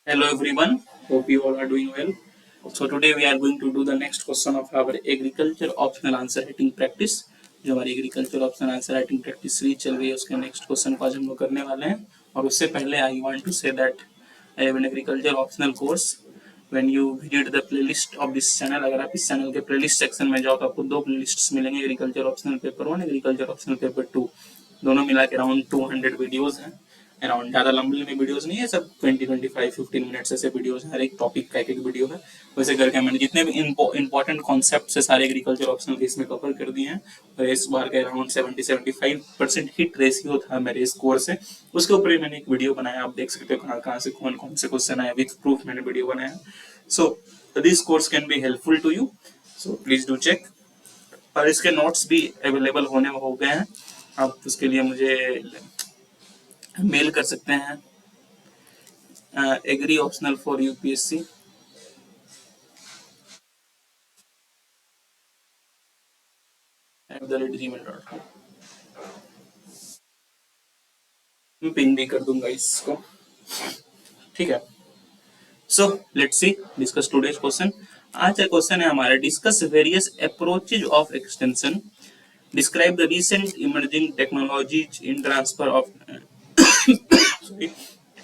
Hello everyone, hope you all are doing well. So today we are going to do the next question of our agriculture optional answer writing practice. जो हमारी agriculture optional answer writing practice series चल रही है उसके next question को आज हम लोग करने वाले हैं और उससे पहले I want to say that I have an agriculture optional course when you visit the playlist of this channel. अगर आप इस चैनल के प्लेलिस्ट सेक्शन में जाओ तो आपको दो प्लेलिस्ट्स मिलेंगे, agriculture optional paper 1, agriculture optional paper 2। दोनों मिला के अराउंड 200 वीडियोज हैं। अराउंड ज़्यादा लंबी लंबी वीडियोस नहीं है, सब 20-25-15 मिनट्स ऐसे वीडियोस हैं, हर एक टॉपिक का एक एक वीडियो है। वैसे करके मैंने जितने भी इंपॉर्टेंट कॉन्सेप्ट है सारे एग्रीकल्चर ऑप्शनल के इसमें कवर कर दिए हैं। और इस बार का अराउंड 70-75% हिट रेशियो था मेरे इस कोर्स से, उसके ऊपर ही मैंने एक वीडियो बनाया। आप देख सकते हो कहाँ कहाँ से कौन कौन से क्वेश्चन आए, विथ प्रूफ मैंने वीडियो बनाया। So this course can be helpful to you, so please do check. और इसके नोट्स भी अवेलेबल होने हो गए हैं, आप उसके लिए मुझे मेल कर सकते हैं agree optional for UPSC @gmail.com। मैं पिन भी कर दूंगा इसको, ठीक है। So let's see discuss today's question. आज का क्वेश्चन है हमारा, discuss various approaches of extension, describe the recent emerging technologies in transfer of sorry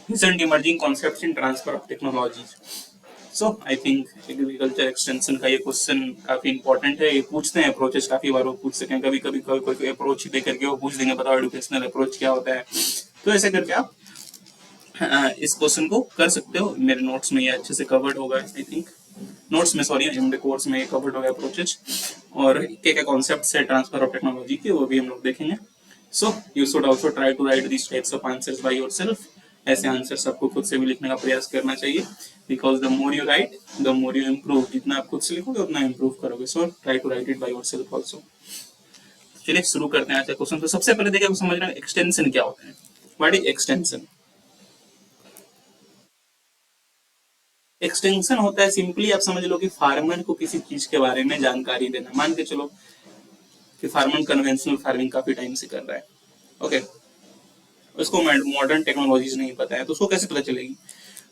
recent emerging concepts in transfer of technologies। So I think agriculture extension का ये question काफी important है। ये पूछते हैं अप्रोचेस, काफी बार वो पूछ सके हैं, कभी कभी कोई अप्रोच दे करके वो पूछ देंगे बताओ एडुकेशनल अप्रोच क्या होता है। तो ऐसे करके आप इस क्वेश्चन को कर सकते हो। मेरे नोट्स में ये अच्छे से कवर्ड होगा, आई थिंक नोट्स में, सॉरी इन द कोर्स में ये कवर्ड होगा अप्रोचेस, और क्या क्या कॉन्सेप्ट है ट्रांसफर ऑफ टेक्नोलॉजी के वो भी हम लोग देखेंगे। So you should also try to write this types of answers by yourself. ऐसे आंसर्स आपको खुद से भी लिखने का प्रयास करना चाहिए, because the more you write the more you improve. जितना आप खुद से लिखोगे उतना इम्प्रूव करोगे। So try to write it by yourself also. चलिए शुरू करते हैं आज का क्वेश्चन। तो सबसे पहले देखिए समझना एक्सटेंशन क्या होता है। What is extension? एक्सटेंशन होता है, सिंपली आप समझ लो कि फार्मर को किसी चीज के बारे में जानकारी देना। मान के चलो कि फार्मर कन्वेंशनल फार्मिंग काफी टाइम से कर रहा है, ओके, उसको मॉडर्न टेक्नोलॉजीज नहीं पता है, तो उसको कैसे पता चलेगी?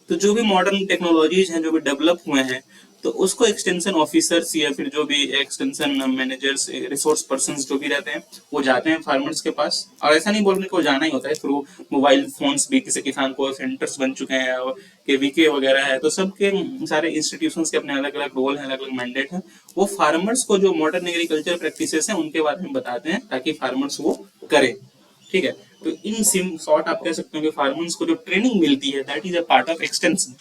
तो जो भी मॉडर्न टेक्नोलॉजीज हैं, जो भी डेवलप हुए हैं, तो उसको एक्सटेंशन ऑफिसर्स या फिर जो भी एक्सटेंशन मैनेजर्स, रिसोर्स पर्सन जो भी रहते हैं, वो जाते हैं फार्मर्स के पास। और ऐसा नहीं बोलने को जाना ही होता है, थ्रू मोबाइल फोन्स भी किसी किसान को सेंटर्स बन चुके हैं, के वीके वगैरह है, तो सबके सारे इंस्टीट्यूशंस के अपने अलग अलग रोल हैं, अलग अलग मैंडेट है। वो फार्मर्स को जो मॉडर्न एग्रीकल्चर प्रैक्टिसेस हैं उनके बारे में बताते हैं ताकि फार्मर्स वो करें, ठीक है। तो इन सिम शॉर्ट आप कह सकते हो कि फार्मर्स को जो ट्रेनिंग मिलती है that is a part of extension.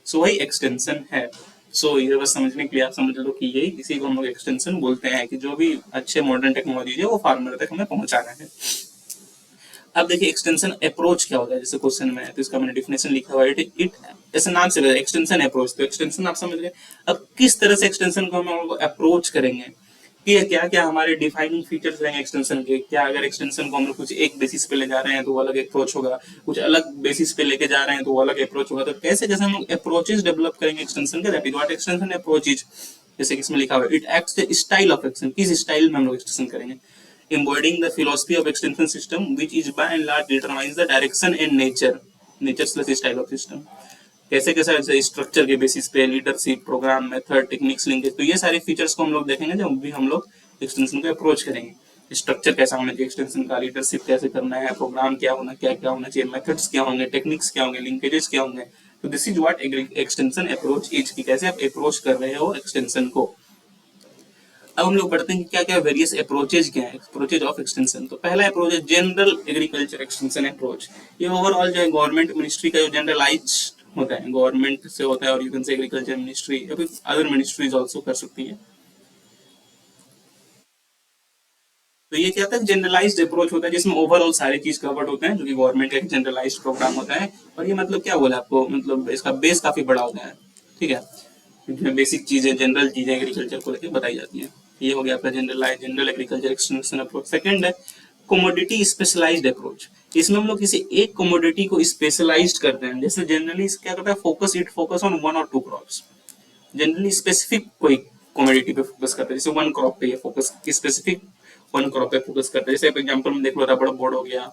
So वही एक्सटेंशन है। सो ये बस समझने के लिए आप समझ लो कि यही इसी को हम लोग एक्सटेंशन बोलते हैं, कि जो भी अच्छे मॉडर्न टेक्नोलॉजी है वो फार्मर तक हमें पहुंचाना है। अब देखिए एक्सटेंशन अप्रोच क्या होता है, जैसे क्वेश्चन में है तो इसका मैंने डिफिनेशन लिखा हुआ है, इट ऐसे नाम से एक्सटेंशन अप्रोच। तो एक्सटेंशन आप समझ गए। अब किस तरह से एक्सटेंशन को हम अप्रोच करेंगे, कि क्या क्या हमारे डिफाइनिंग फीचर्स रहेंगे एक्सटेंशन के। क्या अगर एक्सटेंशन को हम लोग कुछ एक बेसिस पे ले जा रहे हैं तो वो अलग अप्रोच होगा, कुछ अलग बेसिस पे लेके जा रहे हैं तो वो अलग अप्रोच होगा। तो कैसे कैसे हम लोग अप्रोचेस डेवलप करेंगे एक्सटेंशन के, that is what extension approach is. जैसे कि इसमें लिखा हुआ है, it acts the style of action, किस स्टाइल में हम लोग एक्सटेंशन करेंगे। Embodying the philosophy of extension system, which is by and large determines the direction and nature plus style of system। कैसे कैसे स्ट्रक्चर के बेसिस पे, leadership, program, method, techniques, linkage, तो ये सारे फीचर्स को हम लोग देखेंगे जब भी हम लोग एक्सटेंशन को अप्रोच करेंगे। स्ट्रक्चर कैसा होना चाहिए एक्सटेंशन का, लीडरशिप कैसे करना है, प्रोग्राम क्या क्या होना चाहिए, मेथड्स क्या होंगे, टेक्निक्स क्या होंगे, लिंकेजेस क्या होंगे। तो this is what extension approach is, की कैसे आप अप्रोच कर रहे हो एक्सटेंशन को। अब हम लोग पढ़ते हैं कि क्या क्या वेरियस अप्रोचेज क्या है, अप्रोचेज ऑफ एक्सटेंशन। तो पहला अप्रोच है जनरल एग्रीकल्चर एक्सटेंशन अप्रोच। ये ओवरऑल जो है गवर्नमेंट मिनिस्ट्री का जो जनरलाइज होता है, गवर्नमेंट से होता है, और you can say agriculture ministry या फिर अदर मिनिस्ट्रीज आल्सो कर सकती है। तो ये क्या होता है, जनरलाइज्ड अप्रोच होता है जिसमें ओवरऑल सारी चीज कवर्ड होते हैं, जो कि गवर्नमेंट का एक जनरलाइज्ड प्रोग्राम होता है। और ये मतलब क्या बोला आपको, मतलब इसका बेस काफी बड़ा होता है, ठीक है, इसमें बेसिक चीजें, जनरल चीजें एग्रीकल्चर को लेकर बताई जाती हैं। ये हो गया आपका general agriculture extension approach. Second है कमोडिटी स्पेशलाइज्ड अप्रोच। इसमें हम लोग किसी एक कमोडिटी को स्पेशलाइज्ड करते हैं। जैसे जनरली क्या करता है, focus on 1 or 2 crops. Generally specific कोई कमोडिटी पे फोकस करता है, जैसे वन क्रॉप पे ये फोकस, स्पेसिफिक वन क्रॉप पे फोकस करता है। जैसे एग्जांपल में देख लो, रबड़ बोर्ड हो गया,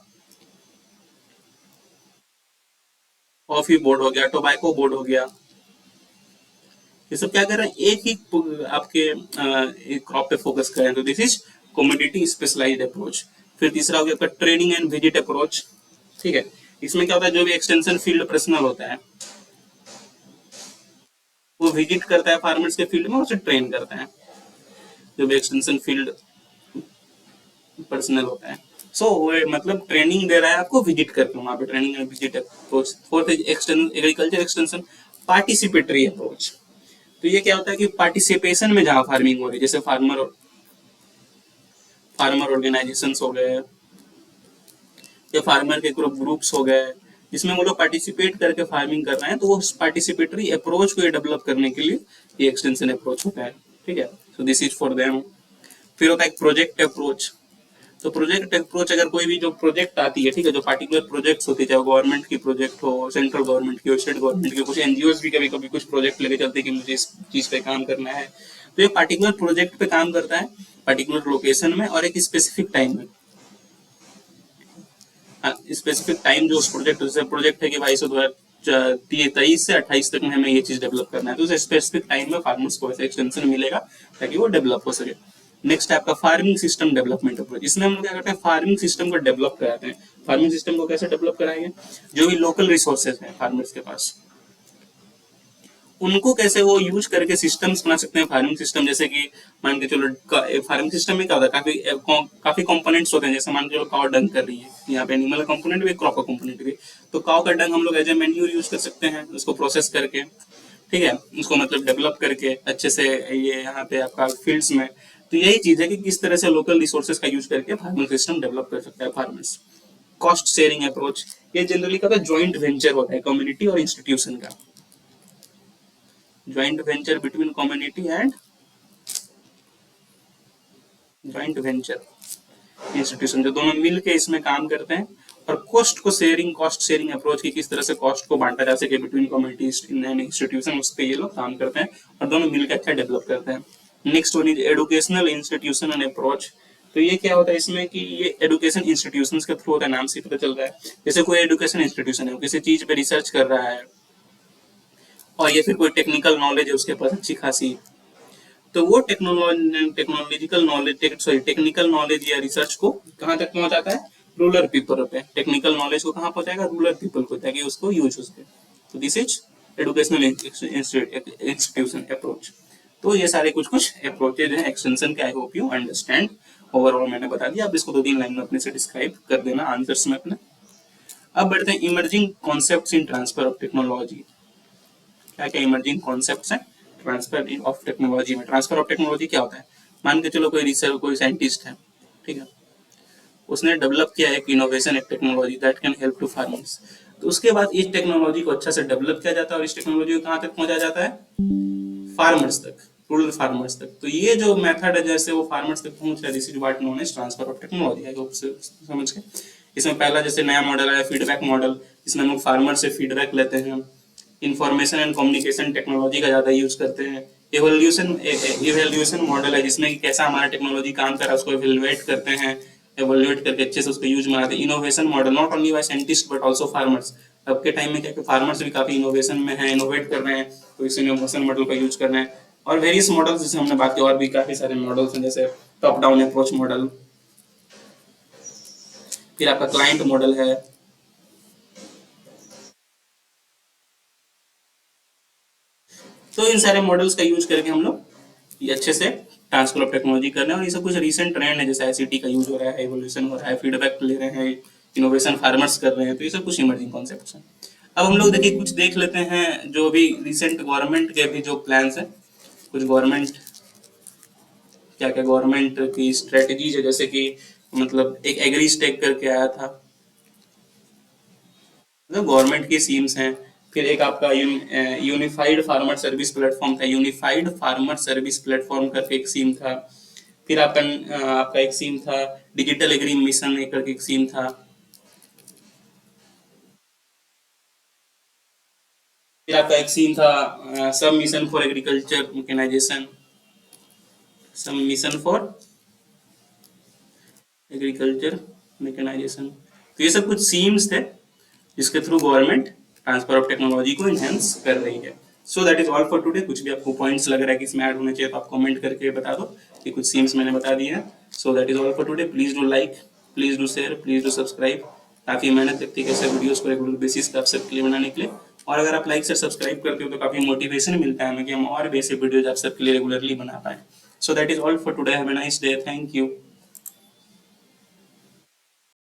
कॉफी बोर्ड हो गया, टोबैको बोर्ड हो गया, ये सब क्या कर रहे हैं, एक ही आपके क्रॉप पे फोकस कर रहे हैं, तो this is commodity specialized approach. फिर तीसरा हो गया आपका ट्रेनिंग एंड विजिट अप्रोच। ठीक है, इसमें क्या होता है, जो भी एक्सटेंशन फील्ड पर्सनल होता है वो विजिट करता है फार्मर्स के फील्ड में, उसे ट्रेन करता है, जो भी एक्सटेंशन फील्ड पर्सनल होता है। सो मतलब ट्रेनिंग दे रहा है आपको विजिट करके वहां पे, training and visit approach. Fourth agriculture extension participatory approach. तो ये क्या होता है कि पार्टिसिपेशन में जहां फार्मिंग हो रही है, जैसे फार्मर फार्मर ऑर्गेनाइजेशन हो गए या फार्मर के ग्रुप्स हो गए, जिसमें वो लोग पार्टिसिपेट करके फार्मिंग कर रहे हैं, तो वो पार्टिसिपेटरी अप्रोच को डेवलप करने के लिए ये एक्सटेंशन अप्रोच होता है। ठीक है, so this is for them. फिर होता है प्रोजेक्ट अप्रोच। तो प्रोजेक्ट अप्रोच, अगर कोई भी जो प्रोजेक्ट आती है, ठीक है, जो पार्टिकुलर प्रोजेक्ट्स होती है, चाहे गवर्नमेंट की प्रोजेक्ट हो, सेंट्रल गवर्नमेंट की हो, स्टेट गवर्नमेंट की, कुछ एनजीओ भी कभी कभी कुछ प्रोजेक्ट लेके चलते हैं कि मुझे इस चीज पे काम करना है, तो ये पार्टिकुलर प्रोजेक्ट पे काम करता है, पर्टिकुलर लोकेशन में और एक स्पेसिफिक टाइम में। स्पेसिफिक टाइम जो उस प्रोजेक्ट, जैसे प्रोजेक्ट है कि भाई 2023 से 28 तक में हमें ये चीज डेवलप करना है, तो उस स्पेसिफिक टाइम में फार्मर्स को ऐसे एक्सटेंशन मिलेगा ताकि वो डेवलप हो सके। नेक्स्ट है आपका फार्मिंग सिस्टम डेवलपमेंट अप्रोच। इसमें हम लोग क्या करते हैं, फार्मिंग सिस्टम को डेवलप कराते हैं। फार्मिंग सिस्टम को कैसे डेवलप कराएंगे, जो भी लोकल रिसोर्सेज हैं फार्मर्स के पास, उनको कैसे वो यूज करके सिस्टम्स बना सकते हैं फार्मिंग सिस्टम। जैसे कि मान के चलो फार्मिंग सिस्टम में क्या होता है, काफी कंपोनेंट्स होते हैं, जैसे मान के चलो काव डंग कर रही है, यहाँ पे एनिमल कंपोनेंट भी, क्रॉप का कंपोनेंट भी। तो काव का डंग हम लोग एज ए मेन्यूर यूज कर सकते हैं, उसको प्रोसेस करके, ठीक है, उसको मतलब डेवलप करके अच्छे से, ये यहाँ पे आपका फील्ड्स में। तो यही चीज है कि किस तरह से लोकल रिसोर्सेज का यूज करके फार्मिंग सिस्टम डेवलप कर सकता है फार्मर्स। कॉस्ट शेयरिंग अप्रोच, ये जनरली का ज्वाइंट वेंचर होता है कम्युनिटी और इंस्टीट्यूशन का, joint venture between community and joint venture institution, जो दोनों मिल के इसमें काम करते हैं। और कॉस्ट शेयरिंग अप्रोच की, किस तरह से कॉस्ट को बांटा जा सके बिटवीन कम्युनिटीज एंड इंस्टीट्यूशन, उस पर ये लोग काम करते हैं और दोनों मिलकर अच्छा डेवलप करते हैं। Next one is educational institution and approach. तो ये क्या होता है इसमें कि ये एडुकेशन इंस्टीट्यूशन के थ्रू होता है, नाम से पता चल रहा है। जैसे कोई एडुकेशन इंस्टीट्यूशन है, किसी चीज पे रिसर्च कर रहा है और ये फिर कोई टेक्निकल नॉलेज है उसके पास अच्छी खासी, तो वो technological knowledge, sorry technical knowledge या रिसर्च को कहाँ तक पहुंचाता है, रूरल पीपल पे। टेक्निकल नॉलेज को कहाँ पहुंचाएगा, रूरल पीपल को, ताकि उसको यूज हो सके। तो this is educational institution approach. तो ये सारे कुछ कुछ अप्रोचेज हैं एक्सटेंशन के, I hope you understand. Overall मैंने बता दिया, अब इसको 2-3 लाइन में अपने से डिस्क्राइब कर देना आंसर्स में अपने। अब बढ़ते हैं emerging concepts in transfer of technology. क्या क्या इमर्जिंग कॉन्सेप्ट्स हैं ट्रांसफर ऑफ टेक्नोलॉजी में। ट्रांसफर ऑफ टेक्नोलॉजी क्या होता है, मान के चलो कोई रिसर्च, कोई साइंटिस्ट है, ठीक है, उसने डेवलप किया एक इनोवेशन, एक technology that can help to farmers. तो उसके बाद इस टेक्नोलॉजी को अच्छा से डेवलप किया जाता है और इस टेक्नोलॉजी को कहाँ तक पहुंचाया जाता है, फार्मर्स तक, रूरल फार्मर्स तक। तो ये जो मेथड है जैसे वो फार्मर्स तक पहुंच रहा है, this is what known as transfer of technology. I hope समझ के। इसमें पहला जैसे नया मॉडल है फीडबैक मॉडल, इसमें हम लोग फार्मर से फीडबैक लेते हैं। इंफॉर्मेशन एंड कम्युनिकेशन टेक्नोलॉजी का ज्यादा यूज करते हैं। इवेल्यूएशन मॉडल है, जिसमें कि कैसा हमारा टेक्नोलॉजी काम कर रहा है उसको इवेल्युएट करते हैं, इवेल्युएट करके अच्छे से उसको यूज में लाते हैं। Innovation model not only by scientist but also farmers. अब के टाइम में क्या कि फार्मर्स भी काफी इनोवेशन में है, इनोवेट कर रहे हैं, तो इस इनोवेशन मॉडल का यूज कर रहे हैं। और वेरियस मॉडल्स जैसे हमने बात की, और भी काफी सारे मॉडल्स हैं, जैसे टॉप डाउन अप्रोच मॉडल, फिर आपका क्लाइंट मॉडल है। तो इन सारे मॉडल्स का यूज करके हम लोग ये अच्छे से ट्रांसफर ऑफ टेक्नोलॉजी कर रहे हैं। और ये सब कुछ रिसेंट ट्रेंड है, जैसे आईसीटी का यूज हो रहा है, एवोल्यूशन हो रहा है, फीडबैक ले रहे हैं, इनोवेशन फार्मर्स कर रहे हैं। तो ये सब कुछ इमर्जिंग कॉन्सेप्ट्स हैं। अब हम लोग देखिए कुछ देख लेते हैं जो भी रिसेंट गवर्नमेंट के भी जो प्लान्स हैं, कुछ गवर्नमेंट, क्या क्या गवर्नमेंट की स्ट्रेटेजीज है। जैसे कि मतलब एक एग्री स्टेक करके आया था, मतलब गवर्नमेंट की स्कीम्स हैं। फिर एक आपका यूनिफाइड फार्मर सर्विस प्लेटफॉर्म था, यूनिफाइड फार्मर सर्विस प्लेटफॉर्म करके एक स्कीम था। फिर आपका एक स्कीम था डिजिटल एग्री मिशन एक करके एक स्कीम था। फिर आपका एक स्कीम था सब मिशन फॉर एग्रीकल्चर मैकेनाइजेशन, सब मिशन फॉर एग्रीकल्चर मैकेनाइजेशन। तो ये सब कुछ स्कीम्स थे जिसके through government transfer of technology को इनहेंस कर रही है। So that is all for today. कुछ भी आपको पॉइंट्स लग रहा है कि इसमें ऐड होने चाहिए तो आप कमेंट करके बता दो कि कुछ सीम्स मैंने बता दिए हैं। So that is all for today. Please do like, please do share, please do subscribe. काफी मेहनत लगती है कैसे वीडियोस को रेगुलर बेसिस पे आप सबके लिए बनाने के लिए, और अगर आप लाइक से सब्सक्राइब करते हो तो काफी मोटिवेशन मिलता है हमें कि हम और भी ऐसे वीडियोज आप सबके लिए रेगुलरली बना पाए। So that is all for today. Have a nice day. Thank you.